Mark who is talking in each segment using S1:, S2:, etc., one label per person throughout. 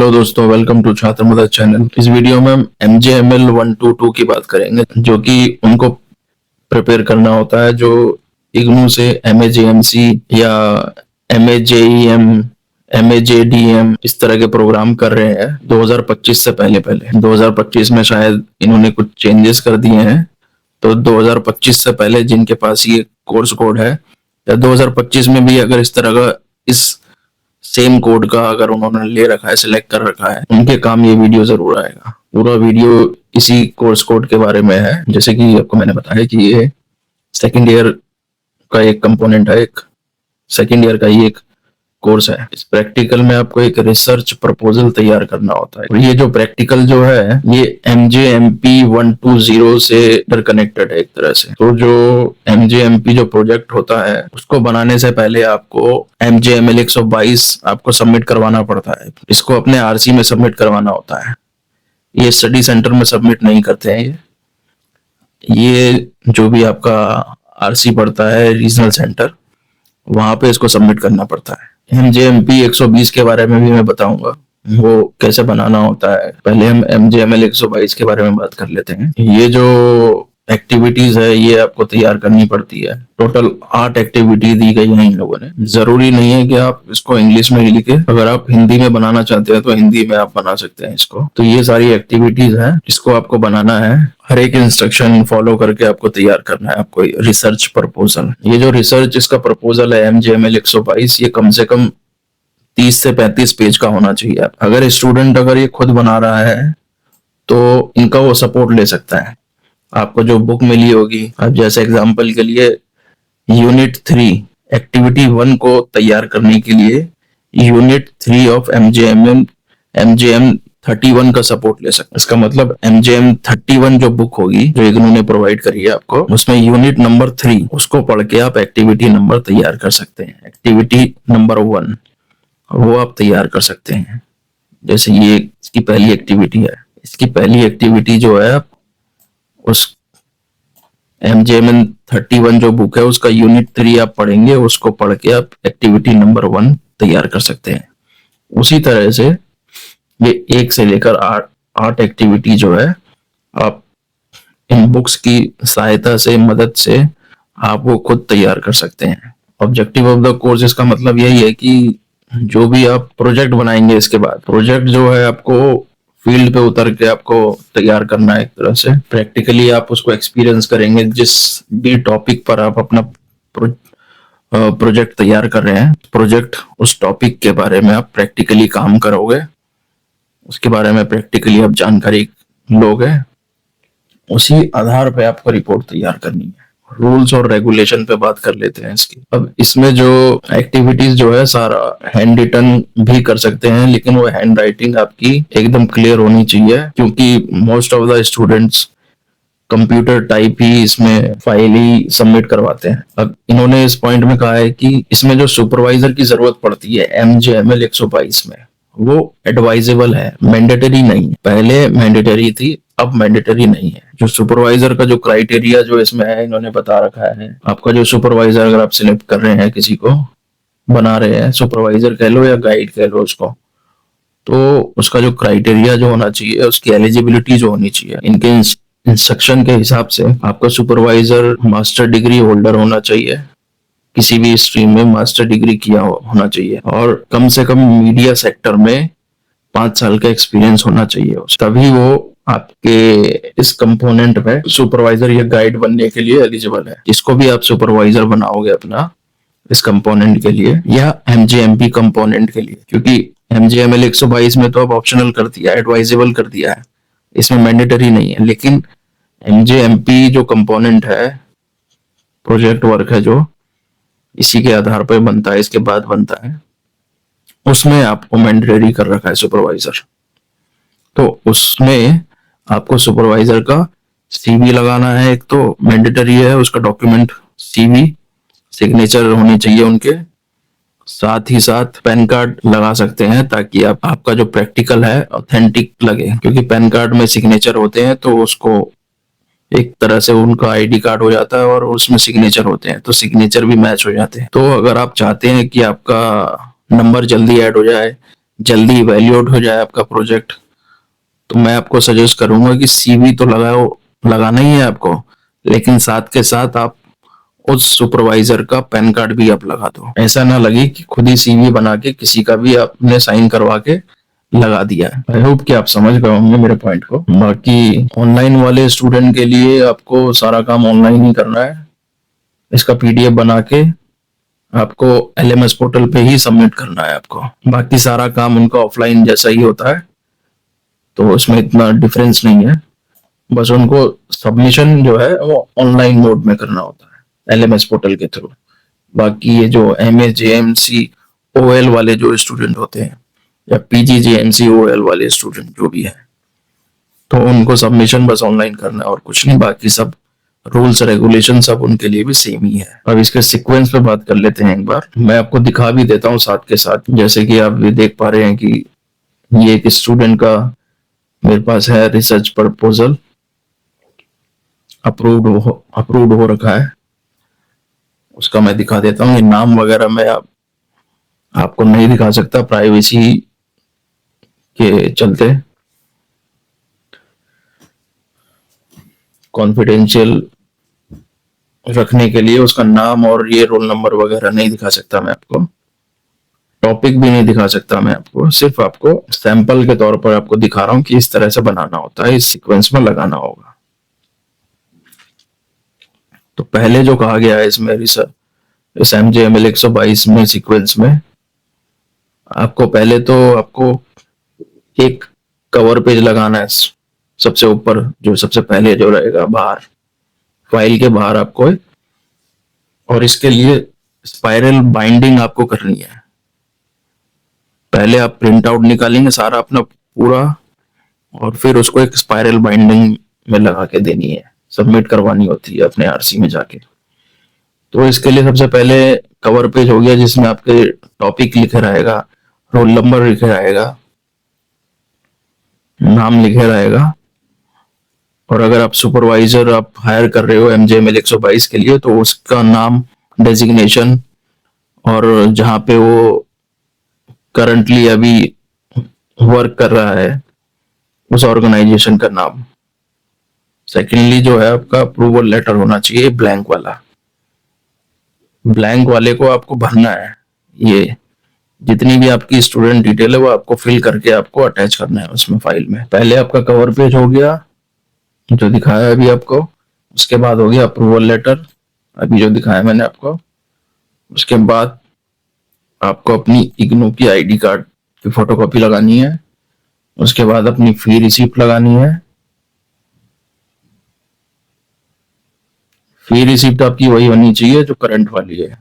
S1: Hello दोस्तों, welcome to छात्र मदद चैनल। इस वीडियो में हम MJML 122 की बात करेंगे, जो कि उनको प्रिपेयर करना होता है जो इग्नू से MAJMC या MAJEM MAJDM इस तरह के प्रोग्राम कर रहे हैं 2025 से पहले। 2025 में शायद इन्होंने कुछ चेंजेस कर दिए हैं, तो 2025 से पहले जिनके पास ये कोर्स कोड है या 2025 में भी अगर इस तरह का इस सेम कोड का अगर उन्होंने ले रखा है, सिलेक्ट कर रखा है, उनके काम ये वीडियो जरूर आएगा। पूरा वीडियो इसी कोर्स कोड के बारे में है। जैसे कि आपको मैंने बताया कि ये सेकेंड ईयर का एक कंपोनेंट है, एक सेकेंड ईयर का ही एक कोर्स है। इस प्रैक्टिकल में आपको एक रिसर्च प्रपोजल तैयार करना होता है, और ये जो प्रैक्टिकल जो है ये MJMP 120 से इंटरकनेक्टेड है एक तरह से। तो जो MJMP जो प्रोजेक्ट होता है उसको बनाने से पहले आपको MJML 122 आपको सबमिट करवाना पड़ता है। इसको अपने RC में सबमिट करवाना होता है। ये स्टडी सेंटर में सबमिट नहीं करते हैं। ये जो भी आपका RC पड़ता है रीजनल सेंटर, वहां पे इसको सबमिट करना पड़ता है। MJMP 120 के बारे में भी मैं बताऊंगा वो कैसे बनाना होता है। पहले हम MJML 122 के बारे में बात कर लेते हैं। ये जो एक्टिविटीज है ये आपको तैयार करनी पड़ती है। टोटल 8 एक्टिविटी दी गई है इन लोगों ने। जरूरी नहीं है कि आप इसको इंग्लिश में ही लिखे, अगर आप हिंदी में बनाना चाहते हैं तो हिंदी में आप बना सकते हैं इसको। तो ये सारी एक्टिविटीज है, इसको आपको बनाना है। हर एक इंस्ट्रक्शन फॉलो करके आपको तैयार करना है आपको रिसर्च प्रपोजल। ये जो रिसर्च इसका प्रपोजल है MJML 122, ये कम से कम 30 से 35 पेज का होना चाहिए। अगर स्टूडेंट अगर ये खुद बना रहा है तो इनका वो सपोर्ट ले सकता है। आपको जो बुक मिली होगी, अब जैसे एग्जांपल के लिए यूनिट 3 एक्टिविटी 1 को तैयार करने के लिए यूनिट 3 ऑफ MJM 31 का सपोर्ट ले सकते हैं। इसका मतलब MJM 31 जो बुक होगी जो इग्नू ने प्रोवाइड करी है आपको, उसमें यूनिट नंबर 3 उसको पढ़ के आप एक्टिविटी नंबर तैयार कर सकते हैं। एक्टिविटी नंबर 1 वो आप तैयार कर सकते हैं। जैसे ये इसकी पहली एक्टिविटी है। इसकी पहली एक्टिविटी जो है आप उस MJM 31 जो बुक है उसका यूनिट 3 आप पढ़ेंगे, उसको पढ़ के आप एक्टिविटी नंबर 1 तैयार कर सकते हैं। उसी तरह से ये 1 से लेकर 8 एक्टिविटी जो है आप इन बुक्स की सहायता से, मदद से आप वो खुद तैयार कर सकते हैं। ऑब्जेक्टिव ऑफ द कोर्स इसका मतलब यही है कि जो भी आप प्रोजेक्ट बनाएंगे, इसके बाद प्रोजेक्ट जो है आपको फील्ड पे उतर के आपको तैयार करना है। एक तरह से प्रैक्टिकली आप उसको एक्सपीरियंस करेंगे। जिस भी टॉपिक पर आप अपना प्रोजेक्ट तैयार कर रहे हैं, प्रोजेक्ट उस टॉपिक के बारे में आप प्रैक्टिकली काम करोगे, उसके बारे में प्रैक्टिकली आप जानकारी लोगे, उसी आधार पे आपको रिपोर्ट तैयार करनी है। रूल्स और रेगुलेशन पे बात कर लेते हैं इसकी। अब इसमें जो एक्टिविटीज जो है सारा हैंड रिटन भी कर सकते हैं, लेकिन वो हैंड राइटिंग आपकी एकदम क्लियर होनी चाहिए, क्योंकि most of the students computer type ही इसमें फाइल ही सबमिट करवाते हैं। अब इन्होंने इस पॉइंट में कहा है कि इसमें जो सुपरवाइजर की जरूरत पड़ती है MJML 122 में, वो एडवाइजेबल है, मैंडेटरी नहीं है। पहले मैंडेटरी थी, अब मैंडेटरी नहीं है। जो सुपरवाइजर का जो क्राइटेरिया जो इसमें है इन्होंने बता रखा है। आपका जो सुपरवाइजर अगर आप सिलेक्ट कर रहे हैं, किसी को बना रहे हैं, सुपरवाइजर कह लो या गाइड कह लो उसको, तो उसका जो क्राइटेरिया जो होना चाहिए, उसकी एलिजिबिलिटी जो होनी चाहिए, इनके इंस्ट्रक्शन के हिसाब से आपका सुपरवाइजर मास्टर डिग्री होल्डर होना चाहिए, किसी भी स्ट्रीम में मास्टर डिग्री किया होना चाहिए, और कम से कम मीडिया सेक्टर में 5 साल का एक्सपीरियंस होना चाहिए। तभी वो आपके इस कंपोनेंट में सुपरवाइजर या गाइड बनने के लिए एलिजिबल है। जिसको भी आप सुपरवाइजर बनाओगे अपना इस कंपोनेंट के लिए या MJMP कंपोनेंट के लिए, क्योंकि MJML 122 में तो अब ऑप्शनल कर दिया, एडवाइजेबल कर दिया है, इसमें मैंडेटरी नहीं है। लेकिन MJMP जो कंपोनेंट है, प्रोजेक्ट वर्क है जो इसी के आधार पर बनता है, इसके बाद बनता है, उसमें आपको मैंडेटरी कर रखा है सुपरवाइजर। तो उसमें आपको सुपरवाइजर का CV लगाना है, एक तो मैंडेटरी है उसका डॉक्यूमेंट CV, सिग्नेचर होनी चाहिए उनके, साथ ही साथ पैन कार्ड लगा सकते हैं ताकि आपका जो प्रैक्टिकल है ऑथेंटिक लगे, क्योंकि पैन कार्ड में सिग्नेचर होते हैं तो उसको एक तरह से उनका ID कार्ड हो जाता है और उसमें सिग्नेचर होते हैं तो सिग्नेचर भी मैच हो जाते हैं। तो अगर आप चाहते हैं कि आपका नंबर जल्दी ऐड हो जाए, जल्दी इवैल्यूएट हो जाए आपका प्रोजेक्ट, तो मैं आपको सजेस्ट करूंगा कि सीवी तो लगाना ही है आपको, लेकिन साथ के साथ आप उस सुपरवाइजर का पैन कार्ड भी आप लगा दो। ऐसा ना लगे कि खुद ही सीवी बना के किसी का भी आपने साइन करवा के लगा दिया है। आई होप कि आप समझ गए होंगे मेरे पॉइंट को। बाकी ऑनलाइन वाले स्टूडेंट के लिए आपको सारा काम ऑनलाइन ही करना है। इसका पीडीएफ बना के आपको एलएमएस पोर्टल पे ही सबमिट करना है आपको। बाकी सारा काम उनका ऑफलाइन जैसा ही होता है, तो उसमें इतना डिफरेंस नहीं है। बस उनको सबमिशन जो है वो ऑनलाइन मोड में करना होता है एलएमएस पोर्टल के थ्रू। बाकी ये जो एमएजेएमसी ओएल वाले जो स्टूडेंट होते हैं या पीजीजेएमसी ओएल वाले स्टूडेंट जो भी है, तो उनको सबमिशन बस ऑनलाइन करना है और कुछ नहीं। बाकी सब रूल्स रेगुलेशन सब उनके लिए भी सेम ही है। अब इसके सीक्वेंस पे बात कर लेते हैं एक बार। मैं आपको दिखा भी देता हूँ साथ के साथ, जैसे कि आप भी देख पा रहे हैं कि ये एक स्टूडेंट का मेरे पास है रिसर्च प्रपोजल, अप्रूव्ड हो रखा है। उसका मैं दिखा देता हूँ। ये नाम वगैरह मैं आपको नहीं दिखा सकता प्राइवेसी के चलते, कॉन्फिडेंशियल रखने के लिए उसका नाम और ये रोल नंबर वगैरह नहीं दिखा सकता मैं आपको, टॉपिक भी नहीं दिखा सकता मैं आपको। सिर्फ आपको सैंपल के तौर पर आपको दिखा रहा हूँ कि इस तरह से बनाना होता है, इस सीक्वेंस में लगाना होगा। तो पहले जो कहा गया है इसमें इस MJML 122 में सीक्वेंस में, आपको पहले तो आपको एक कवर पेज लगाना है सबसे ऊपर, जो सबसे पहले जो रहेगा बाहर, फाइल के बाहर आपको, और इसके लिए स्पाइरल बाइंडिंग आपको करनी है। पहले आप प्रिंट आउट निकालेंगे सारा अपना पूरा, और फिर उसको एक स्पाइरल बाइंडिंग में लगा के देनी है, सबमिट करवानी होती है अपने आरसी में जाके। तो इसके लिए सबसे पहले कवर पेज हो गया, जिसमें आपके टॉपिक लिखे रहेगा, रोल नंबर लिखे रहेगा, नाम लिखे रहेगा, और अगर आप सुपरवाइजर आप हायर कर रहे हो MJML 122 के लिए तो उसका नाम, डेजिग्नेशन, और जहां पे वो करंटली अभी वर्क कर रहा है उस ऑर्गेनाइजेशन का नाम। सेकेंडली जो है आपका अप्रूवल लेटर होना चाहिए ब्लैंक वाला। ब्लैंक वाले को आपको भरना है, ये जितनी भी आपकी स्टूडेंट डिटेल है वो आपको फिल करके आपको अटैच करना है उसमें फाइल में। पहले आपका कवर पेज हो गया जो दिखाया अभी आपको, उसके बाद हो गया अप्रूवल लेटर अभी जो दिखाया मैंने आपको, उसके बाद आपको अपनी इग्नू की आईडी कार्ड की फोटोकॉपी लगानी है, उसके बाद अपनी फी रिसिप्ट लगानी है। फी रिसिप्ट आपकी वही होनी चाहिए जो करंट वाली है,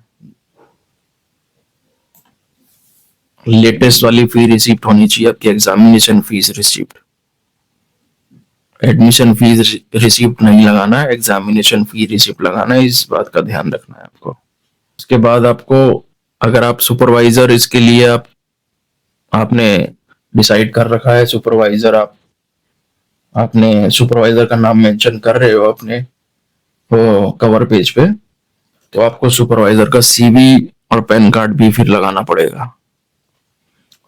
S1: लेटेस्ट वाली फी रिसिप्ट होनी चाहिए आपकी examination fees receipt. Admission fees receipt नहीं लगाना है, एग्जामिनेशन फी रिसिप्ट लगाना है, इस बात का ध्यान रखना है आपको। उसके बाद आपको, अगर आप सुपरवाइजर इसके लिए आपने डिसाइड कर रखा है सुपरवाइजर, आपने सुपरवाइजर का नाम मेंशन कर रहे हो अपने वो कवर पेज पे, तो आपको सुपरवाइजर का सीवी और पैन कार्ड भी फिर लगाना पड़ेगा।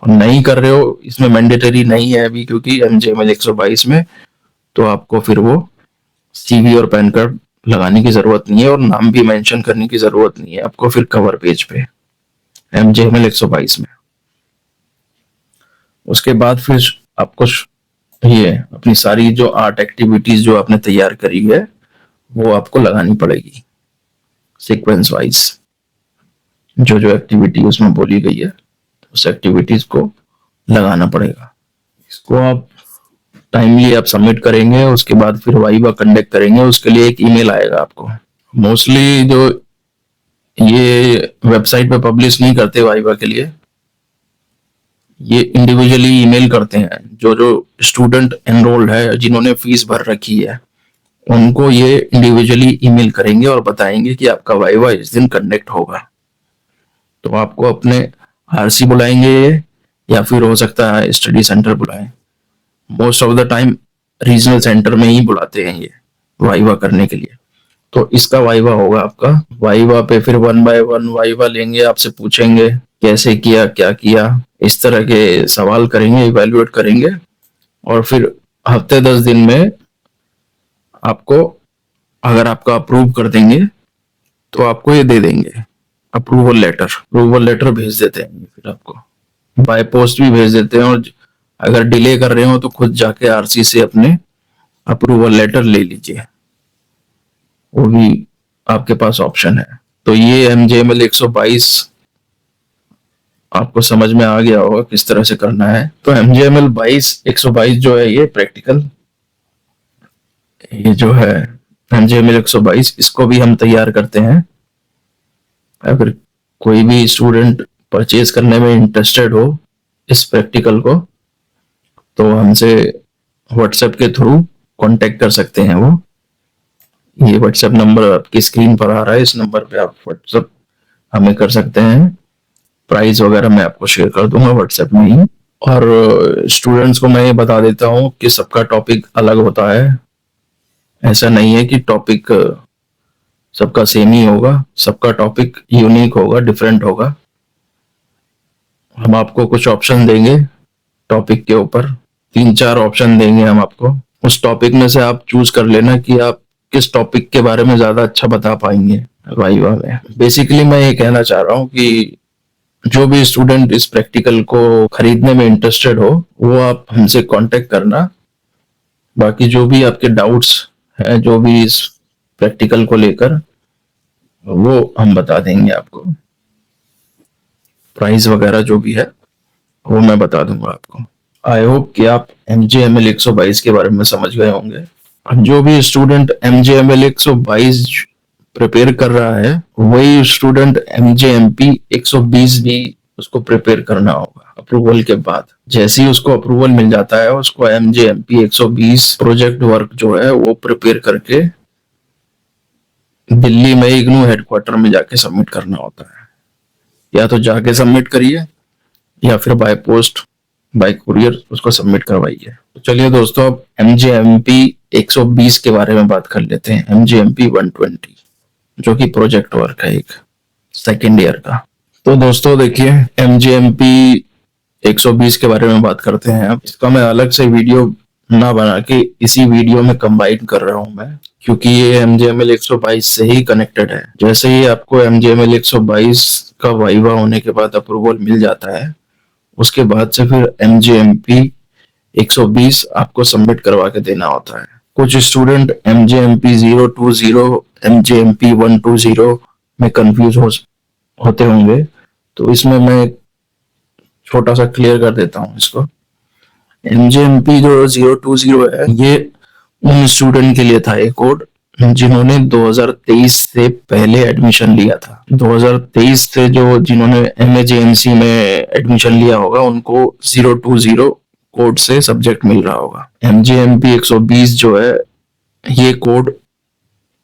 S1: और नहीं कर रहे हो, इसमें मैंडेटरी नहीं है अभी क्योंकि MJML 122 में, तो आपको फिर वो सीवी और पैन कार्ड लगाने की जरूरत नहीं है और नाम भी मेंशन करने की जरूरत नहीं है आपको फिर कवर पेज पे MJML 122 में। उसके बाद फिर आपको ये अपनी सारी जो आर्ट एक्टिविटीज जो आपने तैयार करी है वो आपको लगानी पड़ेगी सीक्वेंस वाइज। जो जो एक्टिविटी उसमें बोली गई है उस एक्टिविटीज को लगाना पड़ेगा। इसको आप टाइमली आप सबमिट करेंगे, उसके बाद फिर वाइवा कंडक्ट करेंगे, उसके लिए एक ईमेल आएगा आपको। मोस्टली जो ये वेबसाइट पे पब्लिश नहीं करते वाइवा के लिए, ये इंडिविजुअली ईमेल करते हैं। जो जो स्टूडेंट एनरोल्ड है, जिन्होंने फीस भर रखी है, उनको ये इंडिविजुअली ईमेल करेंगे और बताएंगे कि आपका वाइवा इस दिन कंडक्ट होगा। तो आपको अपने आरसी बुलाएंगे या फिर हो सकता है स्टडी सेंटर बुलाएं। Most of the time regional centre में ही बुलाते हैं ये वाइवा करने के लिए। तो इसका वाइवा होगा आपका। वाइवा पे फिर 1 by 1 वाइवा लेंगे, आपसे पूछेंगे कैसे किया, क्या किया, इस तरह के सवाल करेंगे, इवैल्यूएट करेंगे, और फिर हफ्ते 10 दिन में आपको, अगर आपका अप्रूव कर देंगे तो आपको ये दे देंगे अप्रूवल लेटर भेज देते हैं फिर आपको, बाय पोस्ट भी भेज देते हैं, और अगर डिले कर रहे हो तो खुद जाके आरसी से अपने अप्रूवल लेटर ले लीजिए, वो भी आपके पास ऑप्शन है। तो ये MJML 122 आपको समझ में आ गया होगा किस तरह से करना है। तो MJML 122 जो है ये प्रैक्टिकल, ये जो है MJML 122, इसको भी हम तैयार करते हैं। अगर कोई भी स्टूडेंट परचेज करने में इंटरेस्टेड हो इस प्रैक्टिकल को, तो हमसे व्हाट्सएप के थ्रू कांटेक्ट कर सकते हैं। वो ये व्हाट्सएप नंबर आपकी स्क्रीन पर आ रहा है, इस नंबर पे आप व्हाट्सएप हमें कर सकते हैं। प्राइस वगैरह मैं आपको शेयर कर दूंगा व्हाट्सएप में ही। और स्टूडेंट्स को मैं ये बता देता हूँ कि सबका टॉपिक अलग होता है, ऐसा नहीं है कि टॉपिक सबका सेम ही होगा, सबका टॉपिक यूनिक होगा, डिफरेंट होगा। हम आपको कुछ ऑप्शन देंगे टॉपिक के ऊपर, 3-4 ऑप्शन देंगे हम आपको, उस टॉपिक में से आप चूज कर लेना कि आप किस टॉपिक के बारे में ज्यादा अच्छा बता पाएंगे वाइवा में। बेसिकली मैं ये कहना चाह रहा हूँ कि जो भी स्टूडेंट इस प्रैक्टिकल को खरीदने में इंटरेस्टेड हो वो आप हमसे कांटेक्ट करना। बाकी जो भी आपके डाउट्स हैं, जो भी इस प्रैक्टिकल को लेकर, वो हम बता देंगे आपको। प्राइस वगैरह जो भी है वो मैं बता दूंगा आपको। आई होप कि आप MJML 122 के बारे में समझ गए होंगे। जो भी स्टूडेंट MJML 122 प्रिपेयर कर रहा है वही स्टूडेंट MJMP 120 भी उसको प्रिपेयर करना होगा अप्रूवल के बाद। जैसे ही उसको अप्रूवल मिल जाता है उसको MJMP 120 प्रोजेक्ट वर्क जो है वो प्रिपेयर करके दिल्ली में इग्नू हेडक्वार्टर में जाके सबमिट करना होता है। या तो जाके सबमिट करिए या फिर बाय पोस्ट, बाय कुरियर उसको सबमिट करवाइए। तो चलिए दोस्तों, अब MJMP 120 के बारे में बात कर लेते हैं। MJMP 120 जो कि प्रोजेक्ट वर्क है एक सेकेंड ईयर का। तो दोस्तों देखिए, MJMP 120 के बारे में बात करते हैं। अब इसका मैं अलग से वीडियो ना बना के इसी वीडियो में कंबाइन कर रहा हूं मैं, क्योंकि ये MJML 122 से ही कनेक्टेड है। जैसे ही आपको MJML 122 का वाइवा होने के बाद अप्रूवल मिल जाता है, उसके बाद से फिर MJMP 120 आपको सबमिट करवा के देना होता है। कुछ स्टूडेंट MJMP 020, MJMP 120 में कंफ्यूज होते होंगे, तो इसमें मैं छोटा सा क्लियर कर देता हूँ इसको। MJMP जो 020 है, ये उन स्टूडेंट के लिए था ये कोड जिन्होंने 2023 से पहले एडमिशन लिया था। 2023 से जो जिन्होंने MAJMC में एडमिशन लिया होगा उनको 020 कोड से सब्जेक्ट मिल रहा होगा। MJMP 120 जो है ये कोड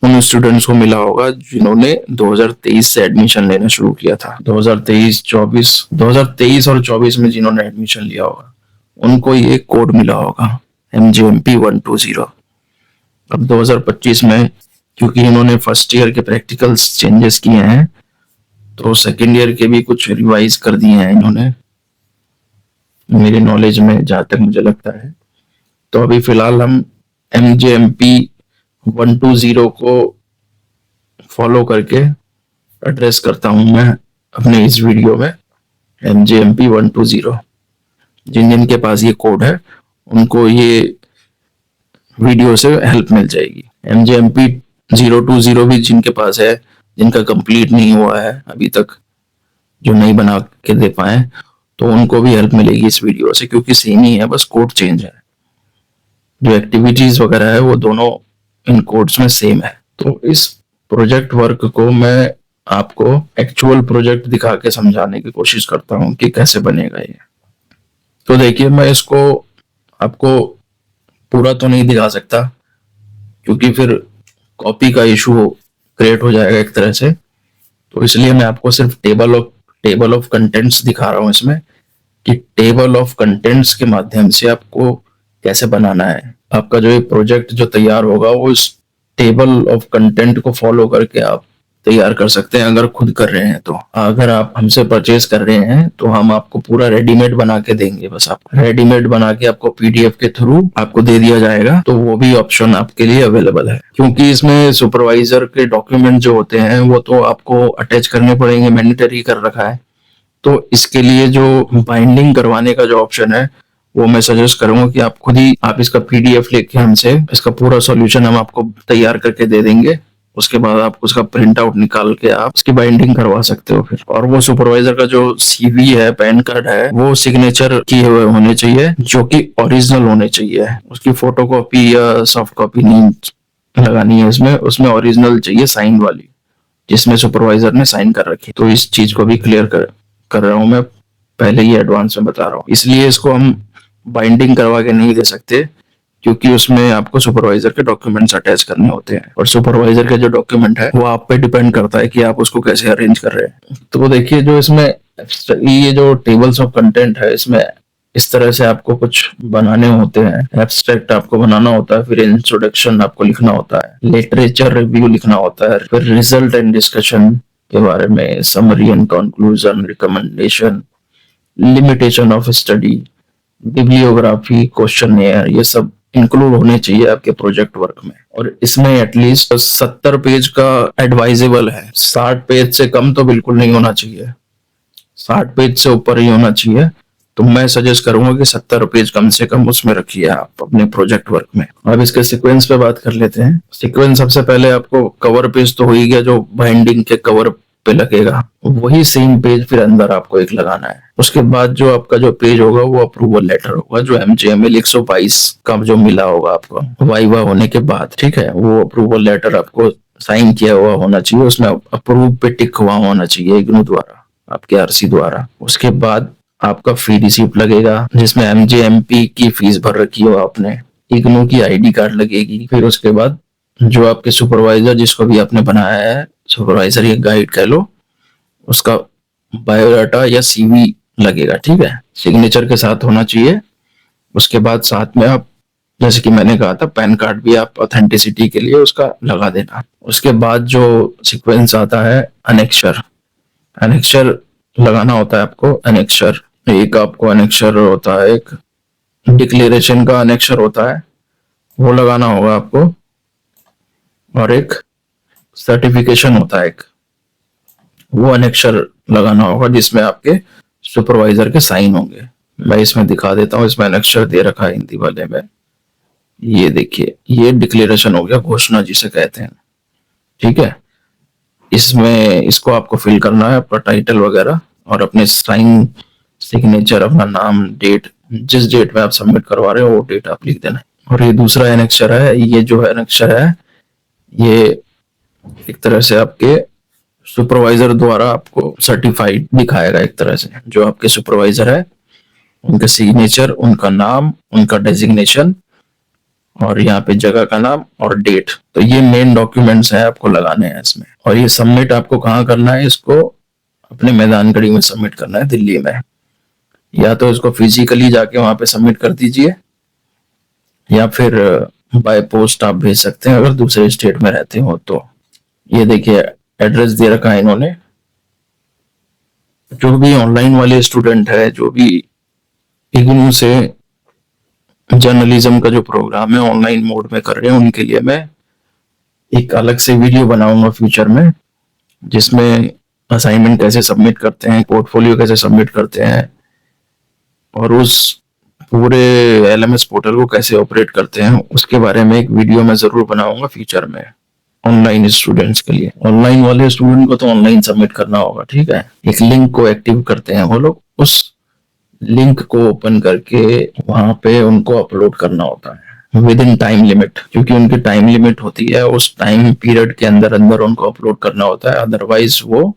S1: उन स्टूडेंट्स को मिला होगा जिन्होंने 2023 से एडमिशन लेना शुरू किया था। 2023 और 24 में जिन्होंने एडमिशन लिया होगा उनको ये कोड मिला होगा MJMP 120। अब 2025 में क्योंकि इन्होंने फर्स्ट ईयर के प्रैक्टिकल्स चेंजेस किए हैं, तो सेकेंड ईयर के भी कुछ रिवाइज कर दिए हैं इन्होंने, मेरे नॉलेज में जहां तक मुझे लगता है। तो अभी फिलहाल हम MJMP 120 को फॉलो करके एड्रेस करता हूं मैं अपने इस वीडियो में। MJMP 120 जिन के पास ये कोड है उनको ये वीडियो से हेल्प मिल जाएगी। MJMP 020 भी जिनके पास है, जिनका कंप्लीट नहीं हुआ है अभी तक, जो नहीं बना के दे पाए, तो उनको भी हेल्प मिलेगी इस वीडियो से, क्योंकि सेम ही है, बस कोड चेंज है। जो एक्टिविटीज वगैरह है वो दोनों इन कोड्स में सेम है। तो इस प्रोजेक्ट वर्क को मैं आपको एक्चुअल प्रोजेक्ट दिखा के समझाने की कोशिश करता हूँ कि कैसे बनेगा ये। तो देखिए, मैं इसको आपको पूरा तो नहीं दिखा सकता क्योंकि फिर कॉपी का इशू क्रिएट हो जाएगा एक तरह से, तो इसलिए मैं आपको सिर्फ टेबल ऑफ कंटेंट्स दिखा रहा हूं इसमें, कि टेबल ऑफ कंटेंट्स के माध्यम से आपको कैसे बनाना है। आपका जो ये प्रोजेक्ट जो तैयार होगा वो इस टेबल ऑफ कंटेंट को फॉलो करके आप तैयार कर सकते हैं अगर खुद कर रहे हैं तो। अगर आप हमसे परचेज कर रहे हैं तो हम आपको पूरा रेडीमेड बना के देंगे, बस आपको रेडीमेड बना के आपको पीडीएफ के थ्रू आपको दे दिया जाएगा, तो वो भी ऑप्शन आपके लिए अवेलेबल है। क्योंकि इसमें सुपरवाइजर के डॉक्यूमेंट जो होते हैं वो तो आपको अटैच करने पड़ेंगे, मैंडेटरी कर रखा है। तो इसके लिए जो बाइंडिंग करवाने का जो ऑप्शन है वो मैं सजेस्ट करूंगा कि आप खुद ही आप इसका पीडीएफ लेके हमसे इसका पूरा सॉल्यूशन हम आपको तैयार करके दे देंगे। उसके बाद आप उसका प्रिंट आउट निकाल के आप उसकी बाइंडिंग करवा सकते हो फिर। और वो सुपरवाइजर का जो सीवी है, पैन कार्ड है, वो सिग्नेचर किए हुए होने चाहिए, जो कि ओरिजिनल होने चाहिए। उसकी फोटोकॉपी या सॉफ्ट कॉपी नहीं लगानी है इसमें, उसमें ओरिजिनल चाहिए, साइन वाली, जिसमें सुपरवाइजर ने साइन कर रखी। तो इस चीज को भी क्लियर कर रहा हूं मैं, पहले ही एडवांस में बता रहा हूँ। इसलिए इसको हम बाइंडिंग करवा के नहीं दे सकते, क्योंकि उसमें आपको सुपरवाइजर के डॉक्यूमेंट्स अटैच करने होते हैं, और सुपरवाइजर के जो डॉक्यूमेंट है वो आप पे डिपेंड करता है कि आप उसको कैसे अरेंज कर रहे हैं। तो देखिए, जो इसमें ये जो टेबल्स ऑफ कंटेंट है, इसमें इस तरह से आपको कुछ बनाने होते हैं। एब्स्ट्रैक्ट आपको बनाना होता है, फिर इंट्रोडक्शन आपको लिखना होता है, लिटरेचर रिव्यू लिखना होता है, फिर रिजल्ट एंड डिस्कशन के बारे में, summary and conclusion, recommendation, limitation of study, bibliography, questionnaire, ये सब इंक्लूड होने चाहिए आपके प्रोजेक्ट वर्क में। और इसमें एटलीस्ट 70 पेज का एडवाइजेबल है, 60 पेज से कम तो बिल्कुल नहीं होना चाहिए, 60 पेज से ऊपर ही होना चाहिए। तो मैं सजेस्ट करूंगा कि 70 पेज कम से कम उसमें रखिए आप अपने प्रोजेक्ट वर्क में। अब इसके सीक्वेंस पे बात कर लेते हैं। सीक्वेंस, सबसे पहले आपको कवर पेज तो हो ही गया, जो बाइंडिंग के कवर पे लगेगा, वही सेम पेज फिर अंदर आपको एक लगाना है। उसके बाद जो आपका जो पेज होगा वो अप्रूवल लेटर होगा, जो MJML 122 का जो मिला होगा आपको वाइवा होने के बाद, ठीक है, वो अप्रूवल लेटर आपको साइन किया हुआ होना चाहिए, उसमें अप्रूव पे टिक हुआ होना चाहिए इग्नू द्वारा, आपके RC द्वारा। उसके बाद आपका फी रिसीप्ट लगेगा, जिसमें MJMP की फीस भर रखी हो आपने, इग्नू की ID कार्ड लगेगी। फिर उसके बाद जो आपके सुपरवाइजर जिसको भी आपने बनाया है, सुपरवाइजर या गाइड कह लो, उसका बायोडाटा या CV लगेगा, ठीक है, सिग्नेचर के साथ होना चाहिए। उसके बाद साथ में आप, जैसे कि मैंने कहा था, पैन कार्ड भी आप ऑथेंटिसिटी के लिए उसका लगा देना। उसके बाद जो सीक्वेंस आता है, अनेक्शर, अनेक्शर लगाना होता है आपको। अनेक्शर एक आपको अनेक्शर होता है, एक डिक्लेरेशन का अनेक्शर होता है, वो लगाना होगा आपको, और एक सर्टिफिकेशन होता है एक, वो अनेक्शर लगाना होगा, जिसमें आपके सुपरवाइजर के साइन होंगे। मैं इसमें दिखा देता हूँ, इसमें अनेक्शर दे रखा है हिंदी वाले में, ये देखिए, ये डिक्लेरेशन हो गया, घोषणा जिसे कहते हैं, ठीक है। इसमें इसको आपको फिल करना है, आपका टाइटल वगैरह, और अपने साइन, सिग्नेचर, अपना नाम, डेट, जिस डेट में आप सबमिट करवा रहे हो वो डेट आप लिख देना। और ये दूसरा एनेक्शर है, ये जो एनेक्शर है ये एक तरह से आपके सुपरवाइजर द्वारा आपको सर्टिफाइड दिखाएगा, एक तरह से जो आपके सुपरवाइजर है उनका सिग्नेचर, उनका नाम, उनका डेजिग्नेशन, और यहाँ पे जगह का नाम और डेट। तो ये मेन डॉक्यूमेंट्स हैं आपको लगाने हैं इसमें। और ये सबमिट आपको कहाँ करना है, इसको अपने मैदानगढ़ी में सबमिट करना है, दिल्ली में। या तो इसको फिजिकली जाके वहां पे सबमिट कर दीजिए, या फिर बाय पोस्ट आप भेज सकते हैं अगर दूसरे स्टेट में रहते हो तो। ये देखिए, एड्रेस दे रखा है इन्होंने। जो भी ऑनलाइन वाले स्टूडेंट है, जो भी इग्नू से जर्नलिज्म का जो प्रोग्राम है ऑनलाइन मोड में कर रहे हैं, उनके लिए मैं एक अलग से वीडियो बनाऊंगा फ्यूचर में, जिसमें असाइनमेंट कैसे सबमिट करते हैं, पोर्टफोलियो कैसे सबमिट करते हैं, और उस पूरे LMS पोर्टल को कैसे ऑपरेट करते हैं, उसके बारे में एक वीडियो मैं जरूर बनाऊंगा फ्यूचर में ऑनलाइन स्टूडेंट्स के लिए। ऑनलाइन वाले स्टूडेंट को तो ऑनलाइन सबमिट करना होगा, ठीक है। एक लिंक को एक्टिव करते हैं वो लोग, उस लिंक को ओपन करके वहां पे उनको अपलोड करना होता है विद इन टाइम लिमिट, क्योंकि उनकी टाइम लिमिट होती है, उस टाइम पीरियड के अंदर अंदर उनको अपलोड करना होता है, अदरवाइज वो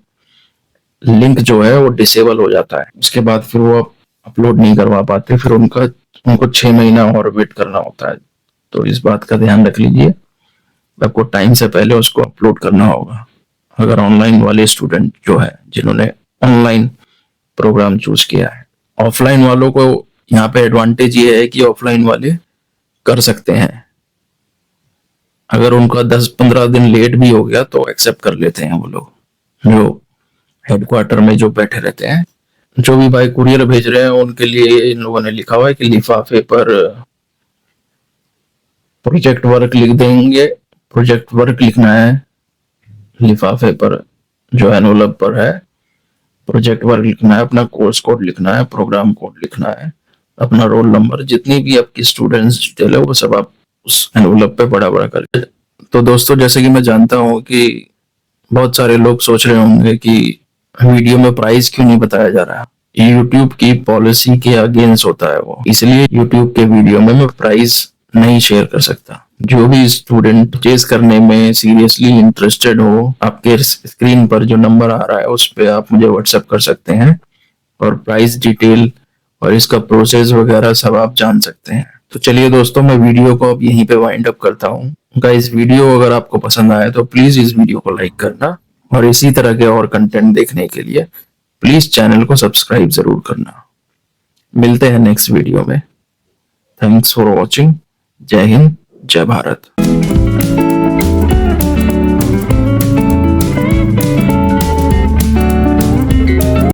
S1: लिंक जो है वो डिसेबल हो जाता है। उसके बाद फिर वो अपलोड नहीं करवा पाते, फिर उनको 6 महीना और वेट करना होता है। तो इस बात का ध्यान रख लीजिए, आपको टाइम से पहले उसको अपलोड करना होगा, अगर ऑनलाइन वाले स्टूडेंट जो है जिन्होंने ऑनलाइन प्रोग्राम चूज किया है। ऑफलाइन वालों को यहाँ पे एडवांटेज ये है कि ऑफलाइन वाले कर सकते हैं, अगर उनका 10-15 दिन लेट भी हो गया तो एक्सेप्ट कर लेते हैं वो लोग, जो हेडक्वार्टर में जो बैठे रहते हैं। जो भी भाई कुरियर भेज रहे हैं उनके लिए इन लोगों ने लिखा हुआ है कि लिफाफे पर प्रोजेक्ट वर्क लिख देंगे। प्रोजेक्ट वर्क लिखना है लिफाफे पर, जो एनवलप पर है। प्रोजेक्ट वर्क लिखना है, अपना कोर्स कोड लिखना है, प्रोग्राम कोड लिखना है, अपना रोल नंबर, जितनी भी आपकी स्टूडेंट्स डिटेल है वो सब आप उस एनवलप पे बड़ा बड़ा कर। तो दोस्तों, जैसे कि मैं जानता हूँ कि बहुत सारे लोग सोच रहे होंगे कि वीडियो में प्राइस क्यों नहीं बताया जा रहा है। YouTube की पॉलिसी के अगेंस्ट होता है वो, इसलिए YouTube के वीडियो में मैं प्राइस नहीं शेयर कर सकता। जो भी स्टूडेंट परचेज करने में सीरियसली इंटरेस्टेड हो, आपके स्क्रीन पर जो नंबर आ रहा है उस पर आप मुझे व्हाट्सएप कर सकते हैं और प्राइस डिटेल और इसका प्रोसेस वगैरह सब आप जान सकते हैं। तो चलिए दोस्तों, मैं वीडियो को अब यहीं पे वाइंड अप करता हूँ। गाइस, वीडियो अगर आपको पसंद आए तो प्लीज इस वीडियो को लाइक करना और इसी तरह के और कंटेंट देखने के लिए प्लीज चैनल को सब्सक्राइब जरूर करना। मिलते हैं नेक्स्ट वीडियो में। Thanks for watching. जय हिंद, जय भारत।